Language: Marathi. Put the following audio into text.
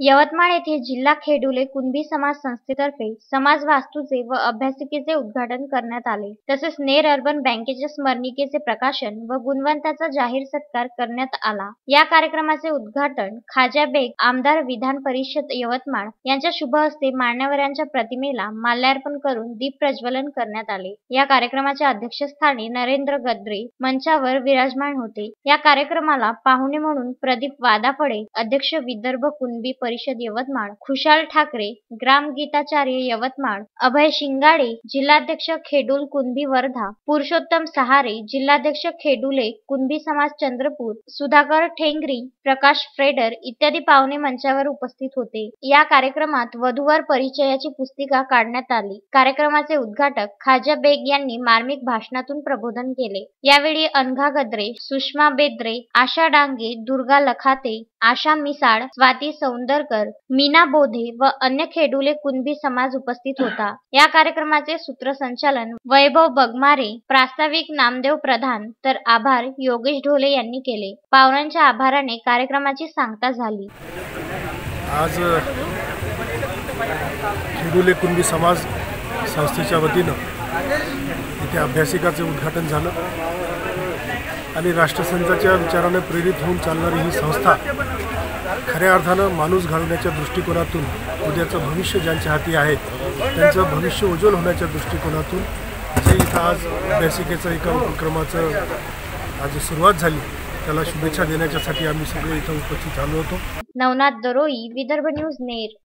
यवतमाळ येथे जिल्हा खेडुले कुणबी समाज संस्थेतर्फे समाज वास्तूचे व अभ्यासिकेचे उद्घाटन करण्यात आले। तसेच नेर अर्बन बँकेच्या स्मरणिकेचे प्रकाशन व गुणवंताचा जाहीर सत्कार करण्यात आला। या कार्यक्रमाचे उद्घाटन खाजा बेग आमदार विधान परिषद यवतमाळ यांच्या शुभ हस्ते मान्यवरांच्या प्रतिमेला माल्यार्पण करून दीप प्रज्वलन करण्यात आले। या कार्यक्रमाच्या अध्यक्षस्थानी नरेंद्र गद्रे मंचावर विराजमान होते। या कार्यक्रमाला पाहुणे म्हणून प्रदीप वादाफळे अध्यक्ष विदर्भ कुणबी परिषद यवतमाळ, खुशाल ठाकरे ग्रामगीताचार्य यवतमाळ, अभय शिंगाडे जिल्हाध्यक्ष खेडूल कुणबी वर्धा, पुरुषोत्तम सहारे जिल्हाध्यक्ष खेडुले कुणबी समाज चंद्रपूर, सुधाकर ठेंगरी, प्रकाश फ्रेडर इत्यादी पाहुणे मंचावर उपस्थित होते। या कार्यक्रमात वधूवर परिचयाची पुस्तिका काढण्यात आली। कार्यक्रमाचे उद्घाटक खाजा बेग यांनी मार्मिक भाषणातून प्रबोधन केले। यावेळी अनघा गद्रे, सुषमा बेद्रे, आशा डांगे, दुर्गा लखाते, आशा मिसाळ, स्वाती सौंदरकर, मीना बोधे व अन्य खेडुले कुणबी समाज उपस्थित होता। या कार्यक्रमाचे सूत्रसंचालन वैभव बगमारे, प्रास्ताविक नामदेव प्रधान तर आभार योगेश ढोले यांनी केले। पाहुण्यांच्या आभाराने कार्यक्रमाची सांगता झाली। आज खेडुले कुणबी समाज संस्थेच्या वतीनं इथे अभ्यासिकाचे उद्घाटन झालं आणि राष्ट्रसंतांच्या विचाराने प्रेरित होऊन चालणारी ही संस्था खऱ्या अर्थानं माणूस घडवण्याच्या दृष्टिकोनातून उद्याचं भविष्य ज्यांच्या हाती आहे त्यांचं भविष्य उज्ज्वल होण्याच्या दृष्टिकोनातून जे इथं आज अभ्यासिकेचं एका उपक्रमाचं आज सुरुवात झाली त्याला शुभेच्छा देण्यासाठी आम्ही सगळे इथं उपस्थित झालो होतो। नवनाथ दरोई, विदर्भ न्यूज, नेर।